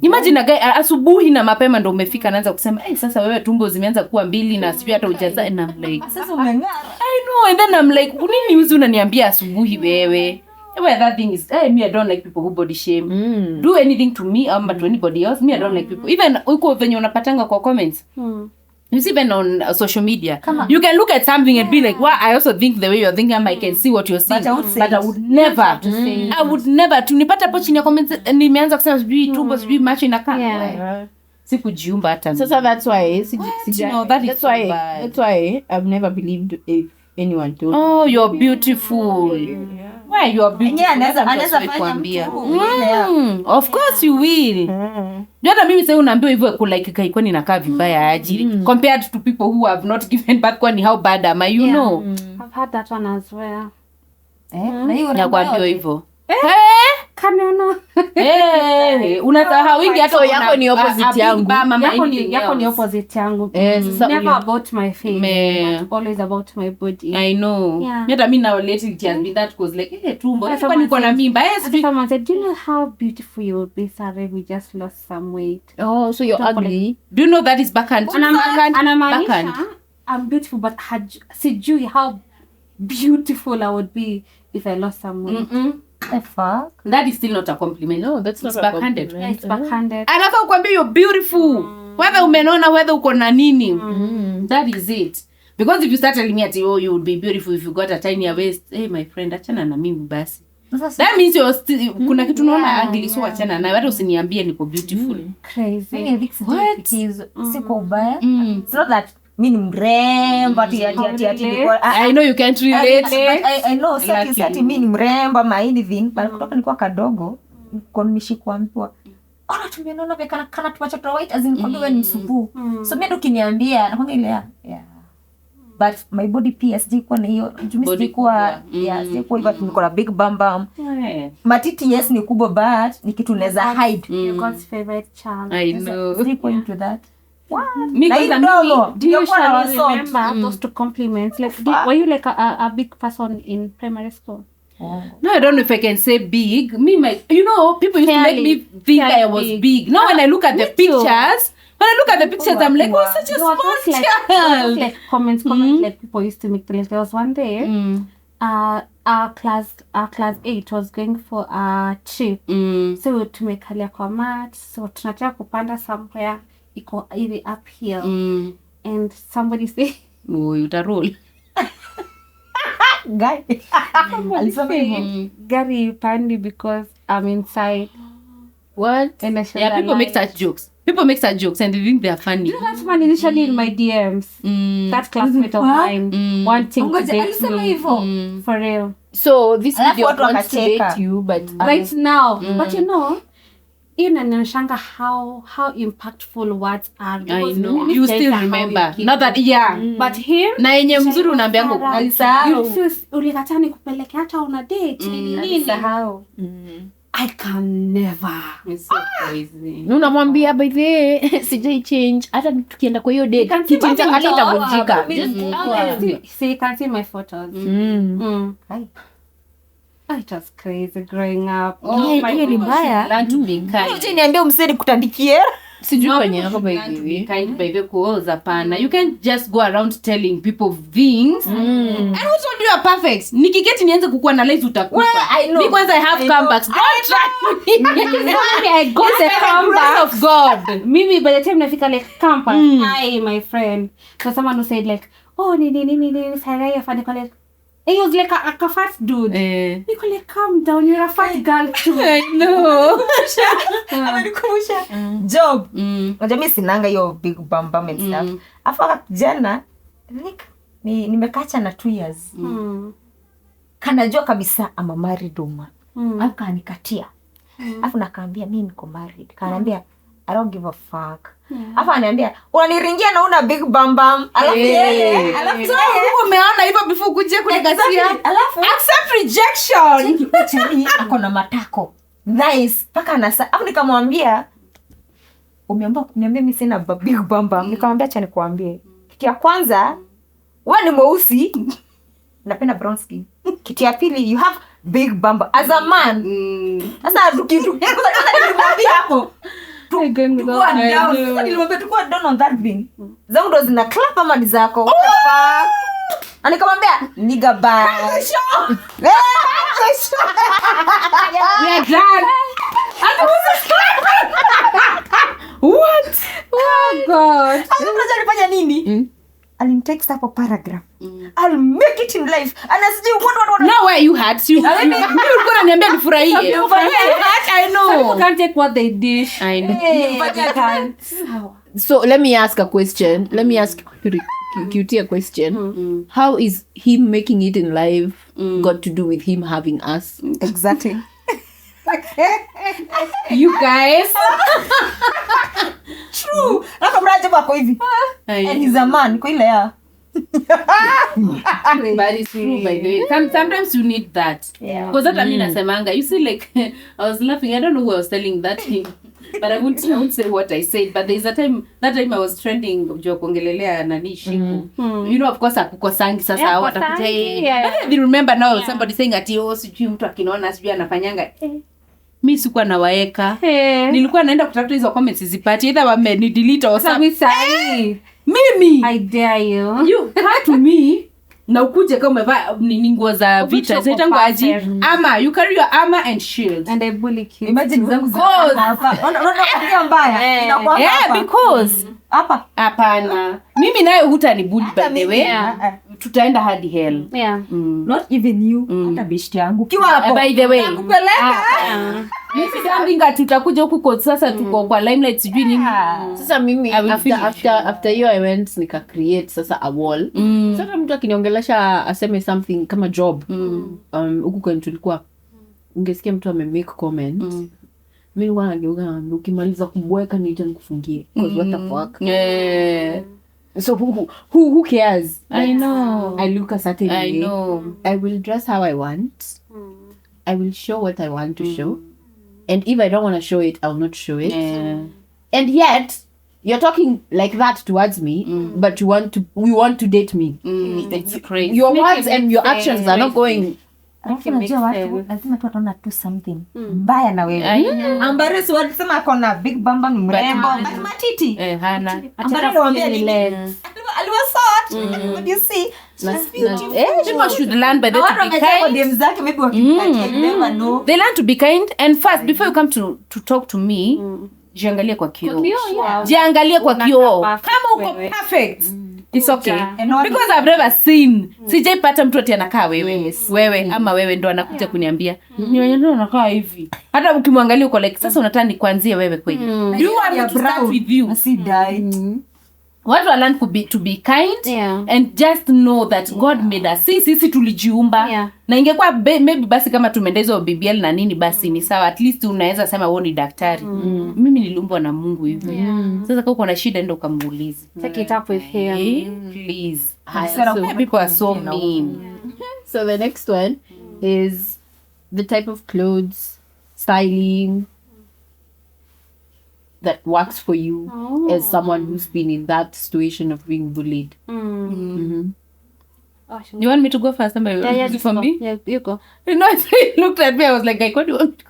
Imagine a guy asubuhi na mapema ndo umefika anaanza kusema, sasa wewe tumbo zimeanza kuwa mbili na sijui hata ujaza, and I'm like, Sasa umeng'ara. I know, and then I'm like, nini uzi unaniambia asubuhi wewe? Well, that thing is, me, I don't like people who body shame. Do anything to me but to anybody else, me, I don't like people. Even uko venye unapatanga kwa comments. You see, even on social media, you can look at something and be like, well, I also think the way you're thinking, I can see what you're saying. But I would never. I would never. Tunipata po chini ya comments, nimeanza kusema sijui tumbo, sijui macho inakaa. Sikujiumba hata. So that's why. No, that is so bad. That's why I've never believed if anyone told me. Oh, you're beautiful. Why you're beautiful? Yeah, anaweza fanya mtu. Of course you will. Hata mimi sasa unaambiwa hivyo kulike kaikuwa ninakaa vibaya aje compared to people who have not given birth, kwani how bad am I, you know? I've had that one as well. Na hiyo Nakwambia hivyo. Kanono. Unasahau wingi hata So yako ni opposite yangu. Yako ni opposite yangu. Sasa Never about my face, but always about my body. I know. Yeah. Hata mimi now lately it has been that cause like tumbo. Kwani niko na mimba. Someone said, do you know how beautiful you would be, Sarah, if we just lost some weight? Oh, so you're ugly. Do you know that is backhand? Anamaanisha I'm beautiful, but sijui how beautiful I would be if I lost some weight. The fuck? That is still not a compliment. No, that's it's not backhanded. Yeah, it's backhanded. Anafaa kuambia you're beautiful. Whether umenona, whether uko na nini. That is it. Because if you start telling me that, oh, you would be beautiful if you got a tiny waist, hey my friend, achana na mimi basi. That means you're still, kuna kitu naona ugly, so achana na hata usiniambie niko beautiful. Crazy. What? Siko ubaya. It's not that mimi mrembo ati. I know you can't relate. I know sati mimi mrembo ama anything, but kutoka nilikuwa kadogo kwa nimeshikuambiwa ona tumeona kana tumacho white as in kwa ni subu. So mimi ndo kiniambia nakwanga ile yeah. But my body pia sijikuwa na hiyo sijikuwa sijikuwa hivyo niko na big bum bum. Matiti yes ni kubwa but ni kitu naweza hide. Your God's favorite child. I know. Sijikuwa into that. What? Do you remember those two compliments? Like, were you like a big person in primary school? No, I don't know if I can say big. People used to make me think I was big. Now when I look at the pictures, I'm like, oh, such a small child. Like comments, like people used to make. Like there was one day, our class 8 was going for a trip. So tumekalia kwa mat, so tunataka kupanda somewhere iko hivi uphill. And somebody say, oh, you ta roll. Guy. Gary pandi because I'm inside. What? And People make such jokes. People make such jokes and they think they're funny. That's funny. Initially in my DMs, that classmate of mine wanting to date me. For real. So this video wants to date you, but right now, but inanishanga how impactful words are. I know. You still remember. Not that, but him, na yenye mzuri unaambiangu ulikataa nikupeleke hata una date nini. I can never. It's so crazy. Unamwambia by the way sijai change hata tukienda kwa hiyo date kitita hata itavunjika. See, you can see my photos. It was crazy growing up. Oh my God. Learn to be kind. Uje niambie mseni kutandikie. Sijui kwenye yako by the way. Kind by the kuoza pana. You can't just go around telling people things. And who told you are perfect? Nikiketi nianze kukuanalyze utakufa. I know. Because I have comebacks. Don't try me. I got the comeback of God. Mimi by the time nafika like campus, my friend. So someone who said like, oh, nini, Saraya Fani. He was like a fat dude. Niko like, calm down, you're a fat girl too. I know. Job. Unajua mimi sinanga hiyo big bum bum and stuff. Afa jana nimekacha na 2 years. Kanajua kabisa ama married woman. Alafu kanikatia. Alafu nakaambia mimi niko married. Kanaambia I don't give a fuck. Alafu ananiambia unaniringia na una big bum bum. Alafu umeona hivyo before kuje kunikasia. Alafu accept rejection. Chani ako na matako. Nice. Paka anasa. Alafu nikamwambia umeomba niambie mimi sina big bum bum. Nikamwambia acha nikuambie. Kitu ya kwanza wewe ni mweusi. Napenda brown skin. Kitu ya pili you have big bum bum as a man. Sasa tukirukia nilimwambia hapo. Tukua down on that thing. Zangu ndo zina clap ama ni zako. Na nikamwambia nigga bye. We are done. What? Oh God. Unajua alifanya nini? Alimtext hapo paragraph. I'll make it in life. And what? Now where you had you ulikuwa unaniambia nifurahie. I know. People can't take what they dish. I know. So let me ask a question. Let me ask Cutie a question. How is him making it in life got to do with him having us? Exactly. You guys. True. Nakamraje bako hivi. And he's a man. Kwa ile ya. But it's true by the way. Sometimes you need that. Because that I mean nasemanga. You see like I was laughing. I don't know who I was telling that thing. But I won't say what I said. But there's that time I was trending juu kuongelelea nani shiku. You know of course akukosangi sasa watakuja. I remember now somebody saying ati sijui mtu akinaona sijui anafanyanga. Mimi sikuwa nawaeka. Nilikuwa naenda kutafuta hizo comments zipate either wame ni delete or something. Sorry. Mimi I dare you. You come to me na ukuje kama umevaa ni nguo za vita zinaitwa aje armor, you carry your armor and shield and I bully kids. Imagine zangu hapa. Unaona mbaya. Inakuwa hapa. Because hapa. Hapana. Mimi nayo hutanibully by the way. Tutaenda hadi hell. Yeah. Not even you. Hata best yangu. Kiwa hapo. By the way. Nakupeleka. Mimi siambianga tutakuja huku kwa sasa tuko kwa limelight sijui nini. Sasa mimi after hiyo I went nika create sasa a wall. Sasa mtu akiniongelesha aseme something kama job. Huku kwenye tulikuwa ungesikia mtu amemake comment. Mimi wanageuka ukimaliza kubweka nitakufungie because what the fuck. So who cares? I know. I look a certain way. I know. I will dress how I want. I will show what I want to show. And if I don't want to show it, I will not show it. And yet, you're talking like that towards me, but we want to date me. It's crazy. Your words and your actions are not going. Alafu unajua watu lazima tu wataona tu something mbaya na wewe. Ambares walisema akona big bamba ni mrembo, but matiti. Hana. Ambares anawaambia ni aliwa sort. What you see? People should learn by the to be kind. Zake maybe wakipata never know. They learn to be kind and first before you come to talk to me, jiangalie kwa kioo. Jiangalie kwa kioo. Kama uko perfect. It's okay. Because I've never seen. Sijaipata mtu ati anakaa wewe. Wewe ama wewe ndo anakuja kuniambia. Ni wewe ndo anakaa hivi. Hata ukimwangalia uko like sasa unataka nikuanzie wewe kweli. Do you want me to start with you? See die. What I learned to be kind and just know that God made us. Sisi tulijiumba. Na ingekuwa maybe basi kama tumeendezwa BBL na nini basi ni sawa. At least unaweza sema wewe ni daktari. Mimi niliumbwa na Mungu hivi. Sasa kama uko na shida ndio kamuulize. Take it up with him. Please. So People are so mean. So the next one is the type of clothes, styling that works for you as someone who's been in that situation of being bullied. You want me to go first? For me? Yeah, you go. You know, he looked at me. I was like, what do you want?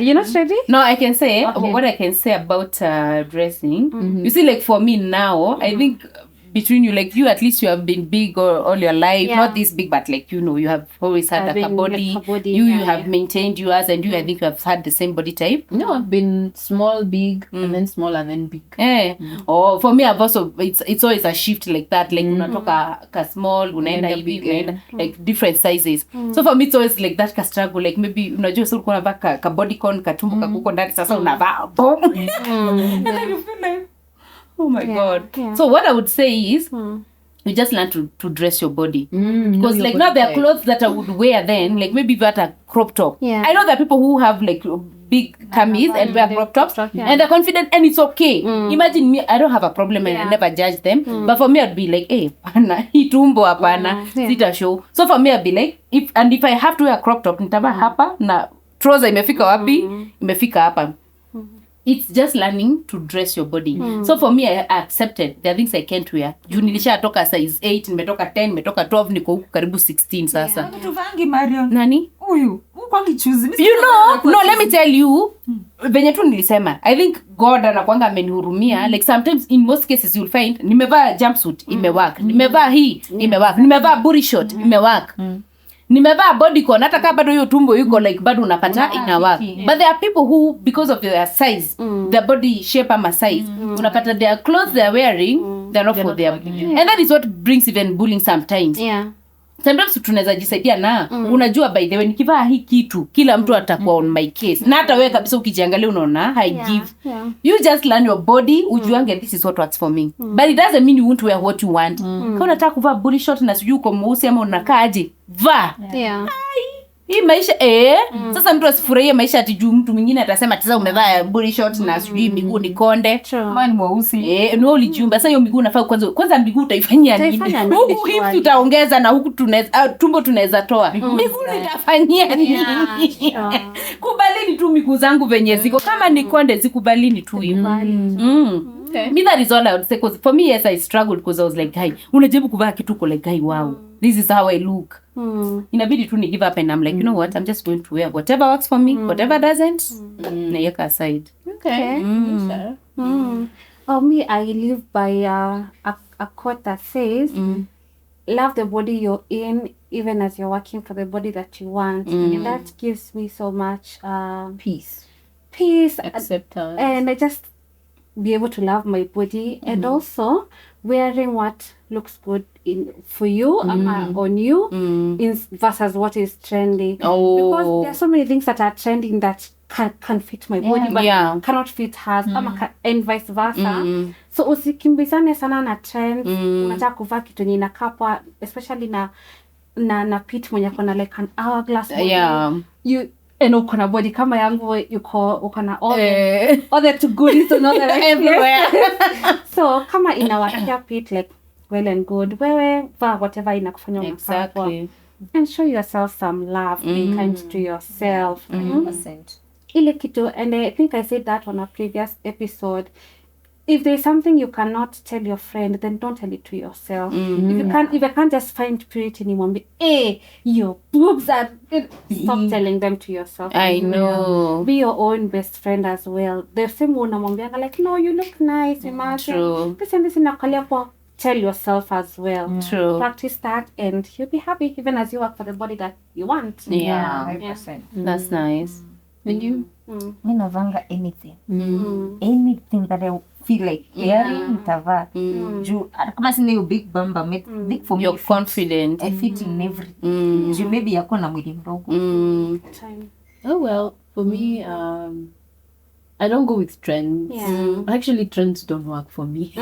You're not ready? No, I can say what I can say about dressing. You see, like for me now, I think between you, like you, at least you have been big all your life. Not this big, but like, you know, you have always had a body. You have maintained yours, and you, I think you have had the same body type. No, I've been small, big, and then small, and then big. Or for me, I've also, it's always a shift like that. Like, unatoka ka small, unaenda hivi, unaenda, like different sizes. So for me, it's always like that ka struggle. Like maybe, unajua, so kuna vaa ka bodycon, katumbo kakuko ndani, sasa unavaa, boom. And then you feel like, oh my God. So what I would say is you just learn to dress your body. Because like now there are clothes that I would wear then, like maybe if you had a crop top. I know there are people who have like big camis and wear crop tops and they're confident and it's okay. Imagine me, I don't have a problem and I never judge them. But for me I'd be like, hey, pana, itumbo hapana, sita show. So for me I'd be like, if I have to wear a crop top, nitavaa hapa na trouser imefika wapi? Imefika hapa. It's just learning to dress your body. So for me, I accepted. There are things I can't wear. Juu nilishatoka size 8, nimetoka 10, nimetoka 12, niko huku karibu 16 sasa. Tuvangi Marion. Nani? Huyu. Kwangi choose. You know, no, let me tell you. Venye tu nilisema. I think God anakuanga amenihurumia. Like sometimes in most cases you'll find nimevaa jumpsuit, imework. Nimevaa hii, imework. Nimevaa booty short, imework. Nimevaa bodycon hata kama bado hiyo tumbo yuko like bado unapata ina work. But there are people who because of their size, their body shape ama size, unapata their clothes they are wearing, they're not for them. And that is what brings even bullying sometimes. Sometimes tunaweza jisaidia na unajua by the way nikivaa hii kitu kila mtu atakuwa on my case. Na hata wewe kabisa ukijiangalia unaona I give. You just learn your body, ujuange this is what works for me. But it doesn't mean you won't wear what you want. Kama unataka kuvaa body short na sijui uko mweusi ama unakaa aje, vaa. Hii maisha sasa mtu asifurahie maisha ati juu mtu mwingine atasema sasa umevaa body short na sijui miguu ni konde. Kama ni mweusi. Ni ulijiumba sasa hiyo miguu unafaa kwanza miguu utaifanyia nini? Huku hivi tutaongeza na huku tunaweza tumbo tunaweza toa. Miguu nitafanyia nini? Kubalini tu miguu zangu venye ziko kama ni konde zikubalini tu hivi. Me that is all I would say because for me yes I struggled because I was like guy unajaribu kuvaa kitu uko like guy wow this is how I look. Inabidi tu ni give up and I'm like you know what I'm just going to wear whatever works for me whatever doesn't naiweka aside. Me I live by a quote that says love the body you're in, even as you're working for the body that you want. And that gives me so much Peace. Acceptance. And I just be able to love my body and also wearing what looks good for you on you versus what is trendy. Because there are so many things that are trending that can fit my body but cannot fit hers and vice versa. So usikimbizane sana na trends. Unataka kuvaa kitu yenye inakapa, especially na pit mwenye kona like an hourglass body. You uko na body kama yangu, uko na all the too goodies and all that everywhere. So kama inawakia pit like well and good, wewe vaa whatever inakufanya unakapa and show yourself some love. Be kind to yourself. 100%. Ile kitu, and I think I said that on a previous episode. If there's something you cannot tell your friend, then don't tell it to yourself. If I can't just find purity anymore, your boobs are... Stop telling them to yourself. I know. Be your own best friend as well. The same one namwambianga like, no, you look nice. True. This inakulia po. Tell yourself as well. True. Practice that and you'll be happy even as you work for the body that you want. Yeah. 100%. That's nice. And you? Mi navanga anything. Anything that I feel like wearing, nitavaa. Juu kama sina hiyo big bamba, big for me. You're confident. I fit in everything. Juu maybe yako na mwili mdogo. Oh well, for me, I don't go with trends. Actually, trends don't work for me.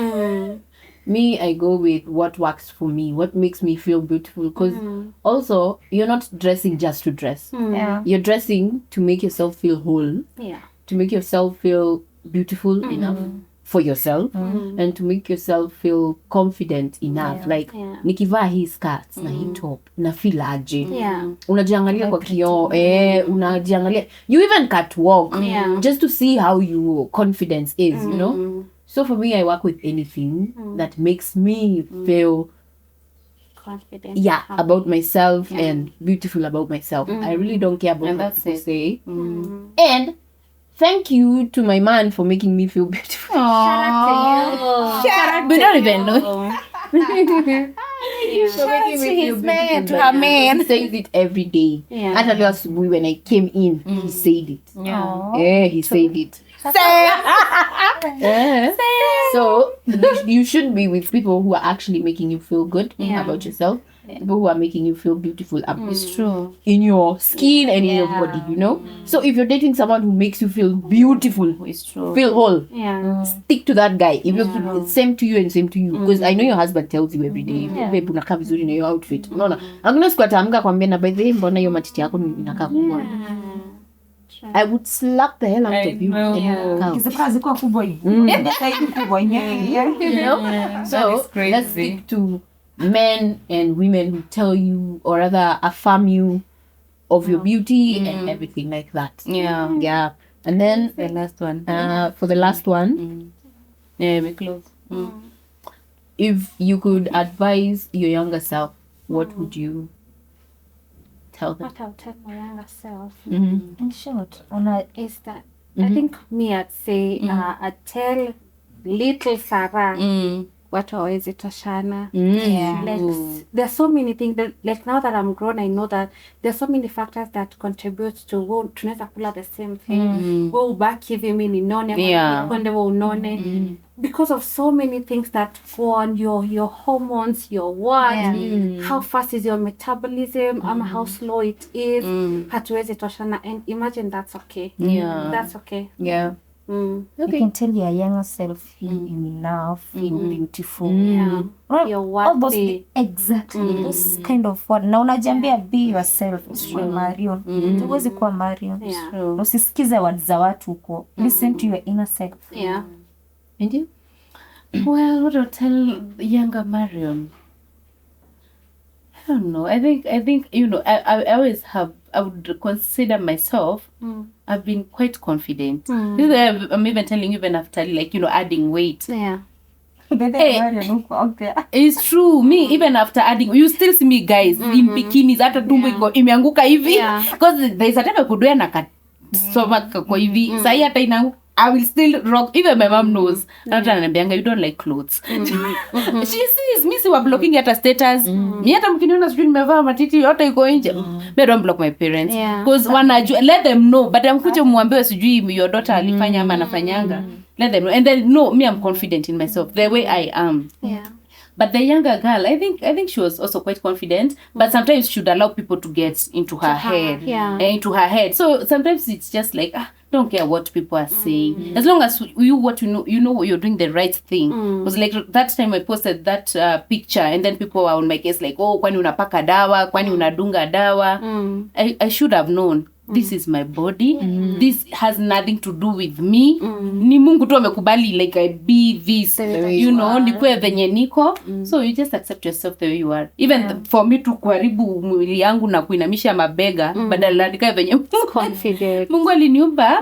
Me, I go with what works for me, what makes me feel beautiful. Because also, you're not dressing just to dress. You're dressing to make yourself feel whole. To make yourself feel beautiful enough for yourself. And to make yourself feel confident enough. Like, nikivaa hii skirts na hii top, na feel aje. Unajiangalia kwa kioo, unajiangalia. You even catwalk just to see how your confidence is, you know? So for me, I work with anything that makes me feel confident. About myself and beautiful about myself. I really don't care about what people say. And thank you to my man for making me feel beautiful. Shout out to you. We don't even know. For making me feel beautiful. to her man. He says it every day. Hata leo asubuhi when I came in, he said it. He said it. So you should be with people who are actually making you feel good about yourself. People who are making you feel beautiful. It's true. In your skin and in your body, you know. So if you're dating someone who makes you feel beautiful, It's true. feel whole, stick to that guy. If you're same to you and same to you, because I know your husband tells you every day, babe, unakaa vizuri na your outfit. Unaona, hakuna siku ataamka kwambia na by the way, mbona hiyo matiti yako inakaa kubwa. I would slap the hell out of you. Kizipaka zikuwa kubwa hivi. Kubwa hivi. You know? So let's stick to men and women who tell you or rather affirm you of your beauty and everything like that. Yeah. And then The last one. for the last one, We close. if you could advise your younger self, what would you tell them? What I'll tell my younger self In short, is that I think me I'd say I'd tell little Sarah watu hawezi toshana. Like there's so many things that, like now that I'm grown, I know that there's so many factors that contribute to tunaweza kula the same thing. Wewe ubaki hivi mimi ninone, kwende wewe unone. Because of so many things that go on, your hormones, your what, how fast is your metabolism, how slow it is, hatuwezi toshana, and imagine that's okay. That's okay. you can tell your younger self feel enough, feel beautiful. You're worthy. Exactly. Those kind of word. Na unajiambia be yourself. Usiwe Marion. Huwezi kuwa Marion. Usisikize words za watu huko. Listen to your inner self. And you? Well, what I'll tell younger Marion? I don't know. I think you know, I always have, I would consider myself, I've been quite confident. I'm even telling you, even after, like, you know, adding weight. It's true. Me, even after adding, you still see me guys in bikinis, hata tumbo iko imeanguka hivi. Because there's a time I could wear na stomach kwa hivi. Sahi hata I will still rock. Even my mom knows. Hata ananiambianga you don't like clothes. She sees me si blocking hata status. Mimi hata mkiniona sijui nimevaa matiti yote iko nje. Me don't block my parents because wanajua, let them know, but amkuje muambiwe sijui your daughter alifanya ama anafanyanga. Let them know. And then no, me I'm confident in myself the way I am. But the younger girl, I think she was also quite confident, but sometimes she should allow people to get into her head. Into her head. So sometimes it's just like, don't care what people are saying. As long as you know you're doing the right thing. Because like that time I posted that picture and then people were on my case like, oh, kwani unapaka dawa, kwani unadunga dawa. I should have known. This is my body. This has nothing to do with me. Ni Mungu tu amekubali like I be this. You know, nikue venye niko. So you just accept yourself the way you are. Even for me to kuharibu mwili yangu na kuinamisha mabega badala nikae venye confident. Mungu aliniumba.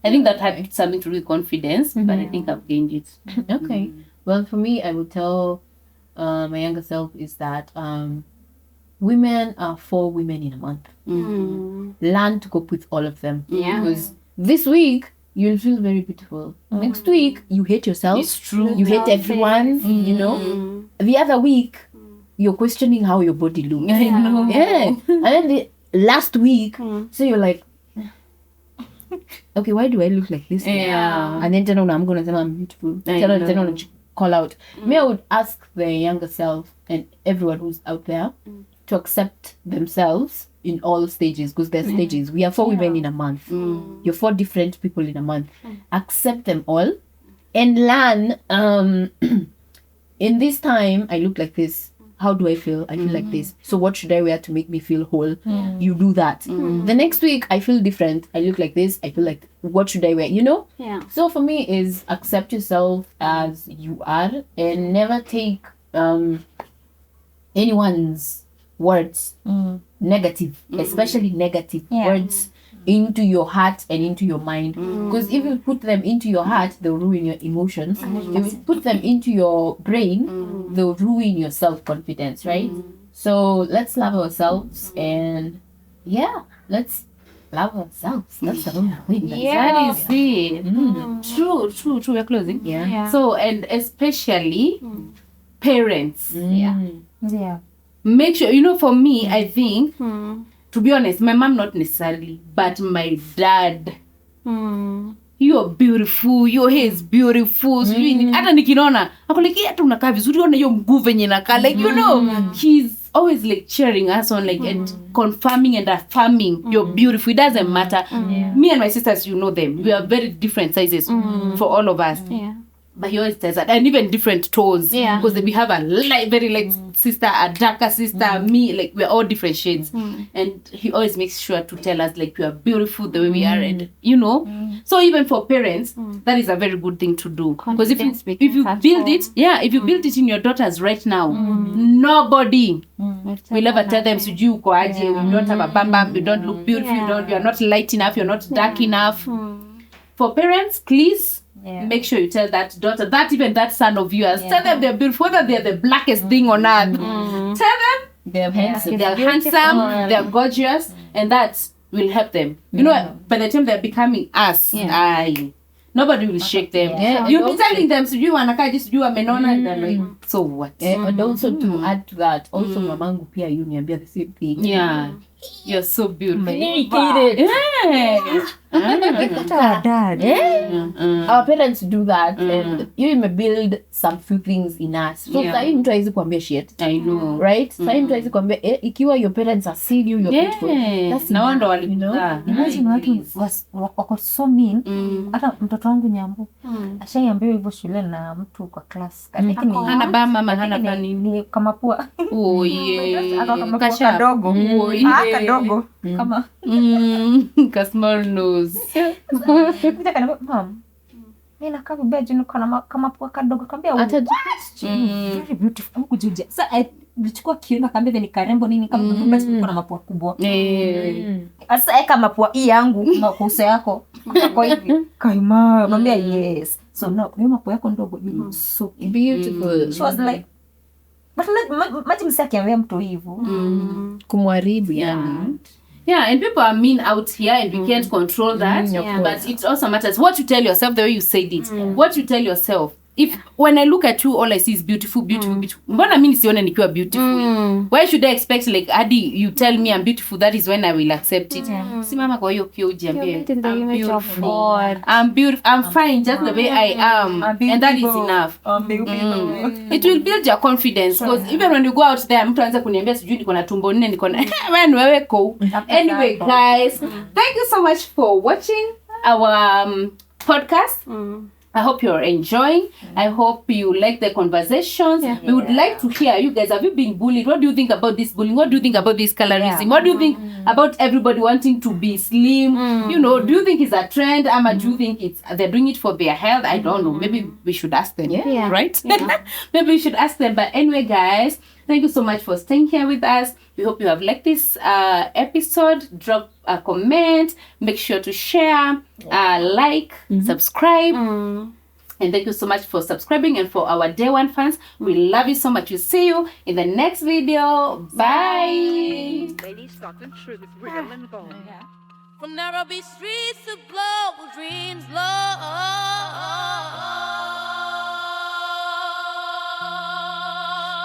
I think that had something to do with confidence, but I think I've gained it. Okay. Well, for me, I would tell my younger self is that women are 4 women in a month. Learn to cope with all of them. Because this week, you'll feel very beautiful. Next week, you hate yourself. It's true. You hate everyone, you know. The other week, you're questioning how your body looks. I know. Yeah. And then the last week, so you're like, okay, why do I look like this? And then I'm going to say I'm beautiful. Then call out. Me, I would ask the younger self and everyone who's out there to accept themselves in all stages, because there's stages. We are 4 women in a month. You're 4 different people in a month. Accept them all and learn. In this time, I look like this. How do I feel? I feel like this. So what should I wear to make me feel whole? You do that. The next week, I feel different. I look like this. I feel like, what should I wear? You know? So for me is accept yourself as you are and never take anyone's words negative, especially negative words into your heart and into your mind, because if you put them into your heart, they'll ruin your emotions. If you put them into your brain, they'll ruin your self-confidence, right? So let's love ourselves and let's love ourselves. That's the only thing. That is it. True. We're closing. So, and especially parents. Make sure, you know, for me, I think, to be honest, my mom not necessarily, but my dad. You're beautiful, your hair is beautiful. Hata nikinona, ako like, hata unakaa vizuri, ona hiyo mguu venye nakaa. Like, you know, he's always like cheering us on, like, and confirming and affirming you're beautiful. It doesn't matter. Me and my sisters, you know them. We are very different sizes for all of us. But he always says that, and even different toes, because we have a very light sister, a darker sister, me, like we're all different shades, and he always makes sure to tell us like we are beautiful the way we are, and you know. So even for parents, that is a very good thing to do, because if you build it, if you build it in your daughters right now, nobody will ever tell them you don't have a bam, you don't look beautiful, you are not light enough, you're not dark enough. For parents, please. Make sure you tell that daughter, that son of yours, tell them they're beautiful, whether they're the blackest thing on earth. Tell them they're handsome, they're gorgeous, and that will help them. You know, by the time they're becoming us, nobody will shake them. You'll be telling them, so you wanakaa just you amenona, and they're like, so what? And also to add to that, also mamangu pia uniambia the same thing. You're so beautiful. Our parents do that, and you may build some few things in us. So sahi mtu haizi kuambia shit. I know. Right? Sahi mtu haizi kuambia ikiwa your parents are seeing you, you're beautiful. That's no wonder walikuza. Imagine watu wako so mean. Hata mtoto wangu Nyambu ashaiambiwa hivyo shule na mtu kwa class. Hana ba mama hana pani ni kama pua. Oh yeah. Kasha kadogo. Oh yeah. Kadogo. Kama ka small nose. Mom. Mimi nakaa vibaya juu kama pua kadogo kambia very beautiful. Kujuja. Sasa nilichukua kiona kambia ni karembo nini kama basi kuna mapua kubwa. Sasa kama pua hii yangu makosa yako. Kwa hivi kaima mwambia yes. So no, hiyo mapua yako ndogo so beautiful. She was like, but maji msaki ambaye mtu hivyo kumwaribu yani. Yeah, and people are mean out here, and we can't control that. But it also matters what you tell yourself, the way you said it. What you tell yourself. If when I look at you, all I see is beautiful, beautiful, beautiful. Mbona mimi sione nikiwa beautiful? Why should I expect like Adi, you tell me I'm beautiful, that is when I will accept it. Simama kwa hiyo kioo ujiambie. I'm beautiful. I'm beautiful. I'm fine just the way I am. And that is enough. It will build your confidence because even when you go out there, mtu anza kuniambia sijui niko na tumbo nne, niko na wewe ko. Anyway, guys, thank you so much for watching our podcast. I hope you're enjoying. I hope you like the conversations. We would like to hear you guys. Have you been bullied? What do you think about this bullying? What do you think about this colorism? What do you think about everybody wanting to be slim? You know, do you think it's a trend? Do you think they're doing it for their health? I don't know. Maybe we should ask them. Right? Maybe we should ask them. But anyway, guys, thank you so much for staying here with us. We hope you have liked this episode. Drop a comment. Make sure to share, like, subscribe. And thank you so much for subscribing. And for our day one fans, we love you so much. We'll see you in the next video. Bye. Ladies talking truth, real and bold. From Nairobi streets to global dreams, Lord.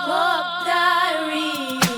Club Diary.